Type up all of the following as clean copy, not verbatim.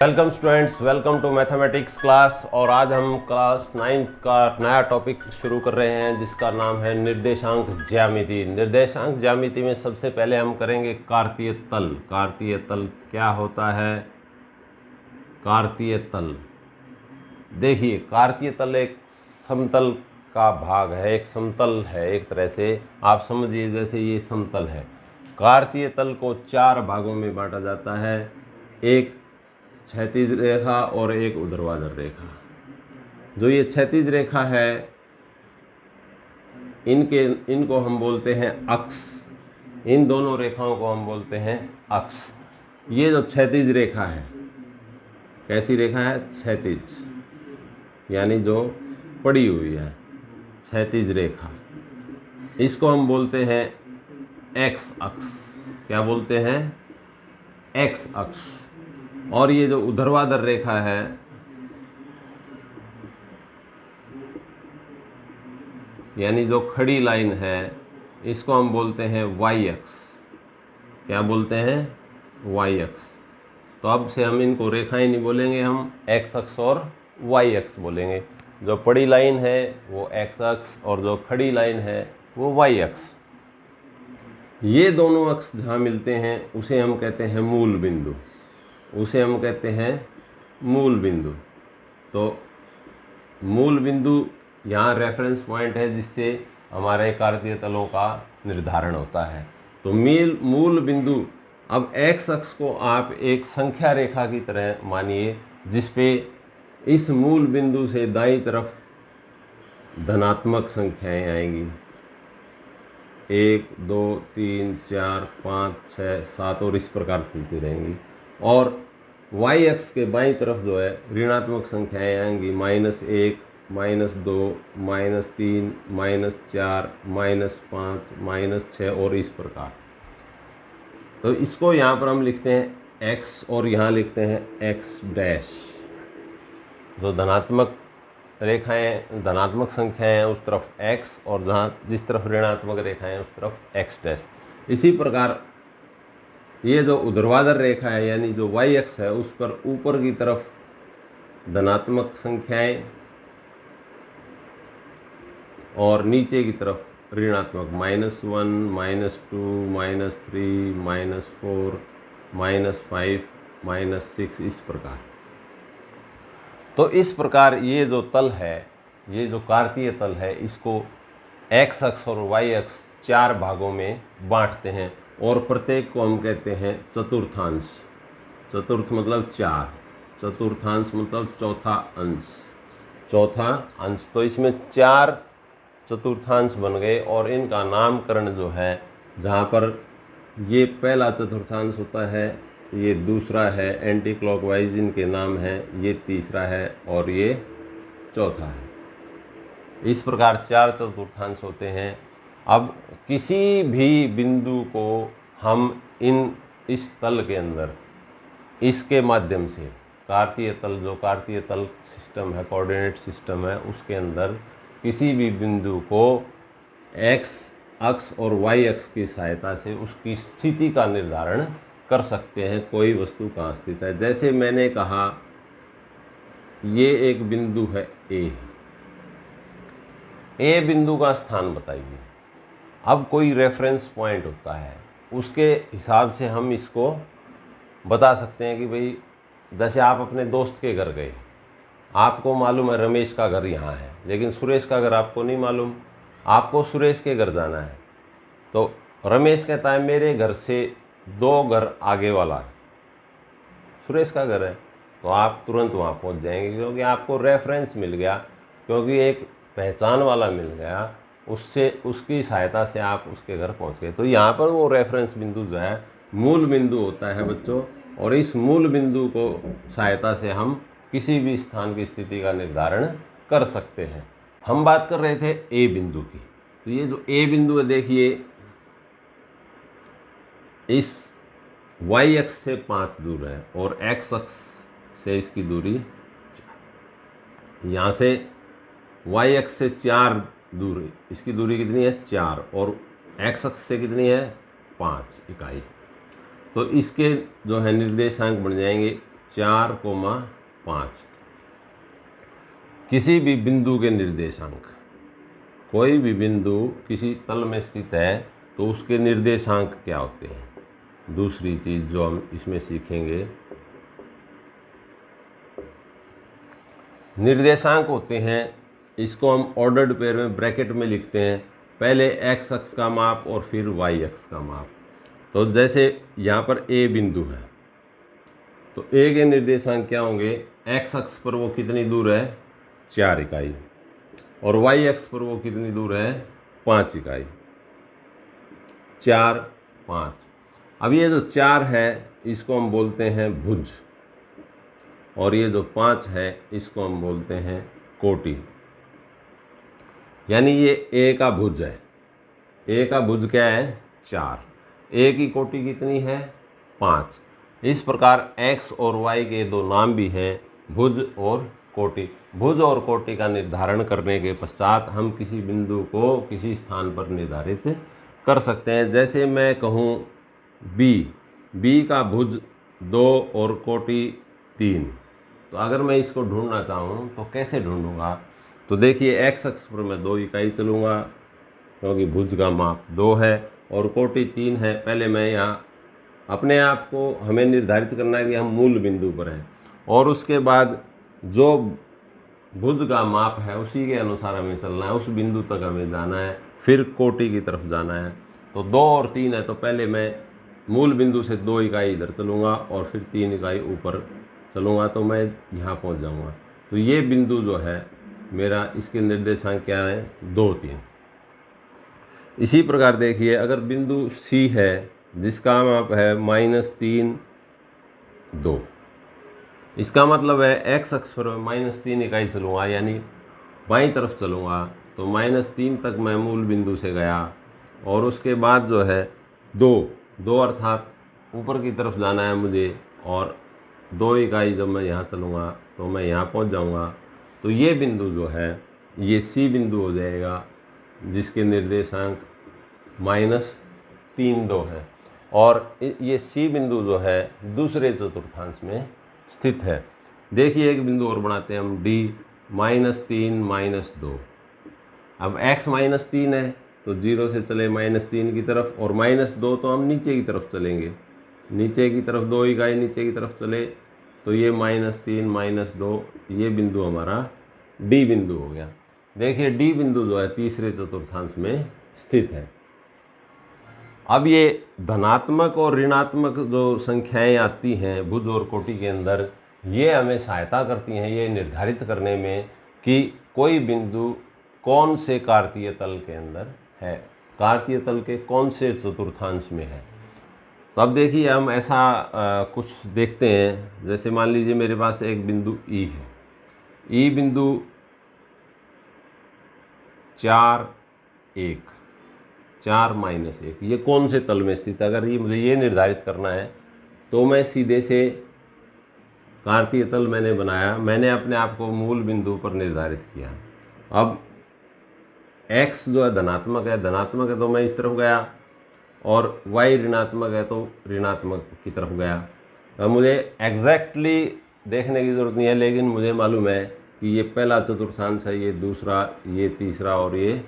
Welcome students, welcome to mathematics class. और आज हम क्लास 9th का नया टॉपिक शुरू कर रहे हैं जिसका नाम है निर्देशांक ज्यामिति। निर्देशांक ज्यामिति में सबसे पहले हम करेंगे कार्तीय तल। कार्तीय तल क्या होता है? कार्तीय तल, देखिए कार्तीय तल एक समतल का भाग है, एक समतल है। एक तरह से आप समझिए जैसे ये समतल है। कार्तीय तल को 4 भागों में बांटा जाता है, एक क्षैतिज रेखा और एक ऊर्ध्वाधर रेखा। जो ये क्षैतिज रेखा है इनको हम बोलते हैं अक्ष। इन दोनों रेखाओं को हम बोलते हैं अक्ष। ये जो क्षैतिज रेखा है, कैसी रेखा है? क्षैतिज, यानी जो पड़ी हुई है क्षैतिज रेखा, इसको हम बोलते हैं एक्स अक्ष। क्या बोलते हैं? एक्स अक्ष। और ये जो ऊर्ध्वाधर रेखा है यानी जो खड़ी लाइन है, इसको हम बोलते हैं वाई अक्ष। क्या बोलते हैं? वाई अक्ष। तो अब से हम इनको रेखाएं नहीं बोलेंगे, हम एक्स अक्ष और वाई अक्ष बोलेंगे। जो पड़ी लाइन है वो एक्स अक्ष और जो खड़ी लाइन है वो वाई अक्ष। ये दोनों अक्ष जहाँ मिलते हैं उसे हम कहते हैं मूल बिंदु। उसे हम कहते हैं मूल बिंदु। तो मूल बिंदु यहाँ रेफरेंस पॉइंट है जिससे हमारे कार्तीय तलों का निर्धारण होता है। तो मूल बिंदु, अब एक्स अक्ष को आप एक संख्या रेखा की तरह मानिए जिस पे इस मूल बिंदु से दाईं तरफ धनात्मक संख्याएं आएंगी। 1 2 3 4 5 6 7 और इस प्रकार चलती रहेंगी। और वाई अक्ष के बाईं तरफ जो है ऋणात्मक संख्याएं आएंगी, -1 -2 -3 -4 -5 -6 और इस प्रकार। तो इसको यहाँ पर हम लिखते हैं x और यहाँ लिखते हैं x डैश। जो धनात्मक रेखाएं, धनात्मक संख्याएं हैं उस तरफ x और जहाँ जिस तरफ ऋणात्मक रेखाएं उस तरफ x डैश। इसी प्रकार ये जो ऊर्ध्वाधर रेखा है यानी जो y अक्ष है उस पर ऊपर की तरफ धनात्मक संख्याएं और नीचे की तरफ ऋणात्मक -1 -2 -3 -4 -5 -6 इस प्रकार। तो इस प्रकार ये जो तल है, ये जो कार्तीय तल है, इसको एक्स अक्ष और वाई अक्ष 4 भागों में बांटते हैं और प्रत्येक को हम कहते हैं चतुर्थांश। चतुर्थ मतलब 4, चतुर्थांश मतलब चौथा अंश। चौथा अंश। तो इसमें 4 चतुर्थांश बन गए और इनका नामकरण जो है, जहाँ पर ये पहला चतुर्थांश होता है, ये दूसरा है एंटी क्लॉकवाइज इनके नाम हैं, ये तीसरा है और ये चौथा है। इस प्रकार 4 चतुर्थांश होते हैं। अब किसी भी बिंदु को हम इस तल के अंदर इसके माध्यम से कार्तीय तल, जो कार्तीय तल सिस्टम है, कोऑर्डिनेट सिस्टम है, उसके अंदर किसी भी बिंदु को एक्स अक्ष और वाई अक्ष की सहायता से उसकी स्थिति का निर्धारण कर सकते हैं, कोई वस्तु कहाँ स्थित है। जैसे मैंने कहा ये एक बिंदु है ए बिंदु का स्थान बताइए। अब कोई रेफरेंस पॉइंट होता है, उसके हिसाब से हम इसको बता सकते हैं कि भाई जैसे आप अपने दोस्त के घर गए, आपको मालूम है रमेश का घर यहाँ है, लेकिन सुरेश का घर आपको नहीं मालूम, आपको सुरेश के घर जाना है। तो रमेश कहता है मेरे घर से 2 घर आगे वाला सुरेश का घर है, तो आप तुरंत वहाँ पहुँच जाएंगे क्योंकि आपको रेफरेंस मिल गया, क्योंकि एक पहचान वाला मिल गया, उससे उसकी सहायता से आप उसके घर पहुँच गए। तो यहाँ पर वो रेफरेंस बिंदु जो है मूल बिंदु होता है बच्चों, और इस मूल बिंदु को सहायता से हम किसी भी स्थान की स्थिति का निर्धारण कर सकते हैं। हम बात कर रहे थे ए बिंदु की। तो ये जो ए बिंदु है, देखिए इस वाई अक्ष से 5 दूर है और एक्स अक्ष से इसकी दूरी, यहाँ से वाई अक्ष से 4 दूर है, इसकी दूरी कितनी है? 4, और एक्स अक्ष से कितनी है? 5 इकाई। तो इसके जो है निर्देशांक बन जाएंगे 4,5। किसी भी बिंदु के निर्देशांक, कोई भी बिंदु किसी तल में स्थित है तो उसके निर्देशांक क्या होते हैं। दूसरी चीज़ जो हम इसमें सीखेंगे, निर्देशांक होते हैं, इसको हम ऑर्डर्ड पेयर में ब्रैकेट में लिखते हैं, पहले एक्स अक्ष का माप और फिर वाई अक्ष का माप। तो जैसे यहाँ पर ए बिंदु है तो ए के निर्देशांक क्या होंगे, एक्स अक्ष पर वो कितनी दूर है 4 इकाई, और वाई अक्ष पर वो कितनी दूर है 5 इकाई, 4, 5। अब ये जो 4 है इसको हम बोलते हैं भुज, और ये जो 5 है इसको हम बोलते हैं कोटि। यानी ये ए का भुज है। ए का भुज क्या है 4, ए की कोटि कितनी है 5। इस प्रकार एक्स और वाई के दो नाम भी हैं, भुज और कोटि। भुज और कोटि का निर्धारण करने के पश्चात हम किसी बिंदु को किसी स्थान पर निर्धारित कर सकते हैं। जैसे मैं कहूँ बी का भुज 2 और कोटि 3, तो अगर मैं इसको ढूंढना चाहूँ तो कैसे ढूंढूंगा। तो देखिए एक्स अक्ष पर मैं 2 इकाई चलूँगा क्योंकि भुज का माप 2 है और कोटि 3 है। पहले मैं यहाँ अपने आप को हमें निर्धारित करना है कि हम मूल बिंदु पर हैं, और उसके बाद जो भुज का माप है उसी के अनुसार हमें चलना है, उस बिंदु तक हमें जाना है, फिर कोटि की तरफ जाना है। तो 2 और 3 है तो पहले मैं मूल बिंदु से 2 इकाई इधर चलूँगा और फिर 3 इकाई ऊपर चलूँगा तो मैं यहाँ पहुँच जाऊँगा। तो ये बिंदु जो है मेरा, इसके निर्देशांक क्या है 2, 3। इसी प्रकार देखिए अगर बिंदु सी है जिसका माप है -3, 2, इसका मतलब है एक्स अक्ष पर -3 इकाई चलूँगा, यानी बाईं तरफ चलूँगा तो -3 तक मैं मूल बिंदु से गया, और उसके बाद जो है 2 अर्थात ऊपर की तरफ जाना है मुझे, और 2 इकाई जब मैं यहाँ चलूँगा तो मैं यहाँ पहुँच जाऊँगा। तो ये बिंदु जो है ये सी बिंदु हो जाएगा जिसके निर्देशांक -3, 2 है, और ये सी बिंदु जो है दूसरे चतुर्थांश में स्थित है। देखिए एक बिंदु और बनाते हैं हम D, -3, -2। अब x -3 है तो 0 से चले -3 की तरफ, और -2 तो हम नीचे की तरफ चलेंगे, नीचे की तरफ 2 इकाई नीचे की तरफ चले तो ये -3, -2, ये बिंदु हमारा D बिंदु हो गया। देखिए D बिंदु जो है तीसरे चतुर्थांश में स्थित है। अब ये धनात्मक और ऋणात्मक जो संख्याएं आती हैं भुज और कोटि के अंदर, ये हमें सहायता करती हैं ये निर्धारित करने में कि कोई बिंदु कौन से कार्तीय तल के अंदर है, कार्तीय तल के कौन से चतुर्थांश में है। तो अब देखिए हम ऐसा कुछ देखते हैं। जैसे मान लीजिए मेरे पास एक बिंदु E है, E बिंदु 4, 1, 4, -1, ये कौन से तल में स्थित है। अगर ये मुझे ये निर्धारित करना है तो मैं सीधे से कार्तीय तल मैंने बनाया, मैंने अपने आप को मूल बिंदु पर निर्धारित किया। अब x जो है धनात्मक है तो मैं इस तरफ गया, और y ऋणात्मक है तो ऋणात्मक की तरफ गया। अब मुझे एग्जैक्टली देखने की ज़रूरत नहीं है, लेकिन मुझे मालूम है कि ये पहला चतुर्थांश है, ये दूसरा, ये तीसरा और ये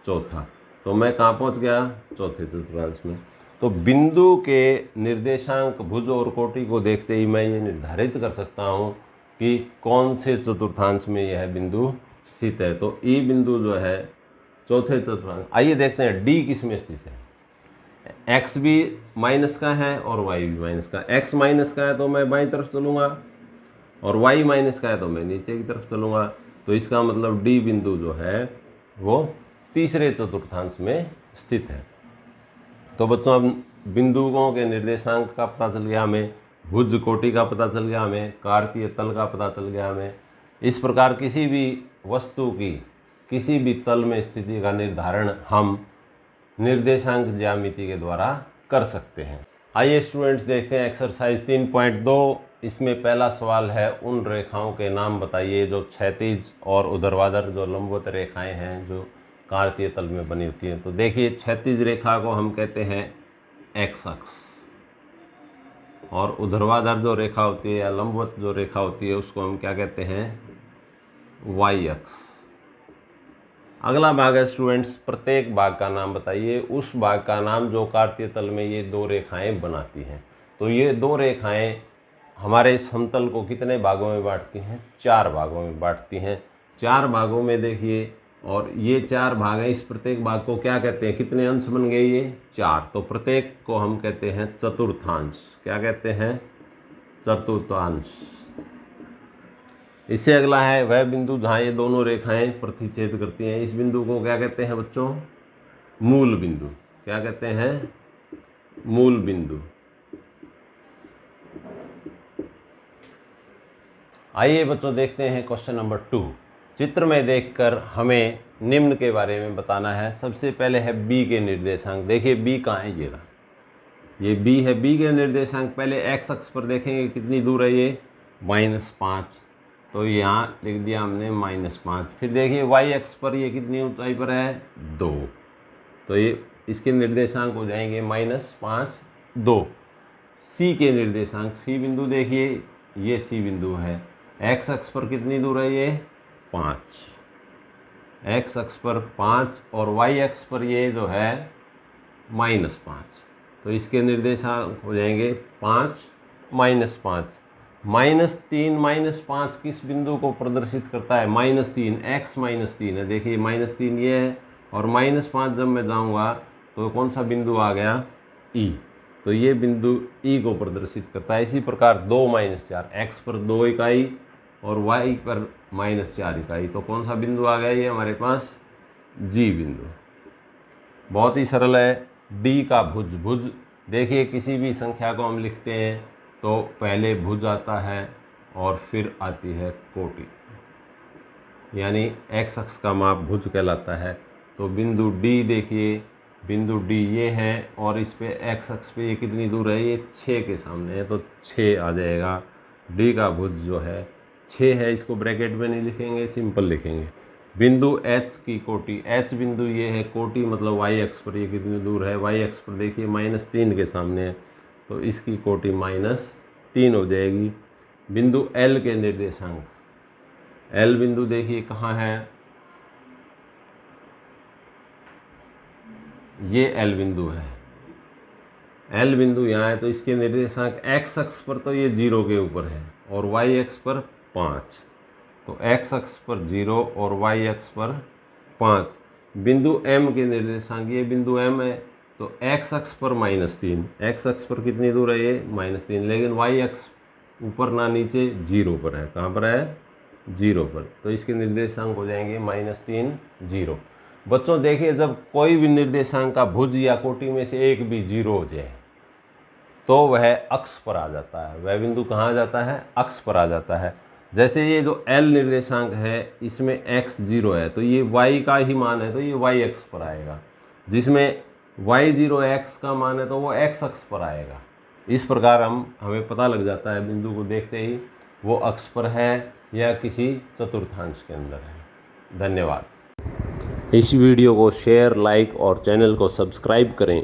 चौथा। तो मैं कहाँ पहुँच गया, चौथे चतुर्थांश में। तो बिंदु के निर्देशांक भुज और कोटि को देखते ही मैं ये निर्धारित कर सकता हूँ कि कौन से चतुर्थांश में यह बिंदु स्थित है। तो ई बिंदु जो है चौथे चतुर्थांश। आइए देखते हैं डी किस में स्थित है। एक्स भी माइनस का है और वाई भी माइनस का। एक्स माइनस का है तो मैं बाईं तरफ चलूँगा, और वाई माइनस का है तो मैं नीचे की तरफ चलूँगा। तो इसका मतलब डी बिंदु जो है वो तीसरे चतुर्थांश में स्थित है। तो बच्चों अब बिंदुओं के निर्देशांक का पता चल गया हमें, भुज कोटि का पता चल गया हमें, कार्तीय तल का पता चल गया हमें। इस प्रकार किसी भी वस्तु की किसी भी तल में स्थिति का निर्धारण हम निर्देशांक ज्यामिति के द्वारा कर सकते हैं। आइए स्टूडेंट्स देखते हैं एक्सरसाइज 3.2। इसमें पहला सवाल है, उन रेखाओं के नाम बताइए जो क्षैतिज और ऊर्ध्वाधर जो लंबवत रेखाएं हैं जो कार्तीय तल में बनी होती हैं। तो देखिए क्षैतिज रेखा को हम कहते हैं एक्स अक्ष, और ऊर्ध्वाधर जो रेखा होती है या लंबवत जो रेखा होती है उसको हम क्या कहते हैं, वाई अक्ष। अगला भाग है स्टूडेंट्स, प्रत्येक भाग का नाम बताइए, उस भाग का नाम जो कार्तीय तल में ये दो रेखाएं बनाती हैं। तो ये दो रेखाएं हमारे समतल को कितने भागों में बांटती हैं, 4 भागों में बांटती हैं। 4 भागों में देखिए, और ये 4 भाग हैं, इस प्रत्येक भाग को क्या कहते हैं, कितने अंश बन गए ये 4, तो प्रत्येक को हम कहते हैं चतुर्थांश। क्या कहते हैं, चतुर्थांश। इससे अगला है वह बिंदु जहाँ ये दोनों रेखाएं प्रतिच्छेद करती हैं, इस बिंदु को क्या कहते हैं बच्चों, मूल बिंदु। क्या कहते हैं, मूल बिंदु। आइए बच्चों देखते हैं क्वेश्चन नंबर 2। चित्र में देखकर हमें निम्न के बारे में बताना है। सबसे पहले है बी के निर्देशांक। देखिए बी कहाँ है, ये रहा, ये बी है। बी के निर्देशांक पहले एक्स अक्ष पर देखेंगे कितनी दूर है ये, -5, तो यहाँ लिख दिया हमने -5। फिर देखिए वाई अक्ष पर ये कितनी ऊंचाई पर है, 2, तो ये इसके निर्देशांक हो जाएंगे -5, 2। सी के निर्देशांक, सी बिंदु देखिए, ये सी बिंदु है। एक्स अक्ष पर कितनी दूर है ये, 5, एक्स अक्ष पर 5, और वाई अक्ष पर ये जो है -5, तो इसके निर्देशांक हो जाएंगे 5, -5। -3, -5 किस बिंदु को प्रदर्शित करता है, -3, x -3 है। देखिए -3 ये है, और -5 जब मैं जाऊंगा तो कौन सा बिंदु आ गया, E, तो ये बिंदु E को प्रदर्शित करता है। इसी प्रकार 2 -4, x पर 2 इकाई और y पर -4 इकाई, तो कौन सा बिंदु आ गया ये हमारे पास, G बिंदु। बहुत ही सरल है। D का भुज, भुज देखिए किसी भी संख्या को हम लिखते हैं तो पहले भुज आता है और फिर आती है कोटि, यानी x अक्ष का माप भुज कहलाता है। तो बिंदु D देखिए, बिंदु D ये है, और इस पे x अक्ष पे ये कितनी दूर है, ये 6 के सामने है, तो 6 आ जाएगा। D का भुज जो है 6 है, इसको ब्रैकेट में नहीं लिखेंगे, सिंपल लिखेंगे। बिंदु H की कोटि, H बिंदु ये है, कोटि मतलब y अक्ष पर ये कितनी दूर है, y अक्ष पर देखिए -3 के सामने है, तो इसकी कोटि -3 हो जाएगी। बिंदु L के निर्देशांक, L बिंदु देखिए कहाँ है, ये L बिंदु है, L बिंदु यहाँ है, तो इसके निर्देशांक x अक्ष पर तो ये 0 के ऊपर है और y अक्ष पर 5, तो x अक्ष पर 0 और y अक्ष पर 5। बिंदु M के निर्देशांक, ये बिंदु M है, तो x अक्ष पर -3, x अक्ष पर कितनी दूर है ये, -3, लेकिन y अक्ष ऊपर ना नीचे 0 पर है। कहाँ पर है, 0 पर, तो इसके निर्देशांक हो जाएंगे -3, 0। बच्चों देखिए जब कोई भी निर्देशांक का भुज या कोटि में से एक भी 0 हो जाए तो वह अक्ष पर आ जाता है। वह बिंदु कहाँ आ जाता है, अक्ष पर आ जाता है। जैसे ये जो L निर्देशांक है इसमें x 0 है, तो ये y का ही मान है, तो ये y अक्ष पर आएगा। जिसमें y 0 x का मान है तो वो x अक्ष पर आएगा। इस प्रकार हमें पता लग जाता है बिंदु को देखते ही वो अक्ष पर है या किसी चतुर्थांश के अंदर है। धन्यवाद। इस वीडियो को शेयर, लाइक और चैनल को सब्सक्राइब करें।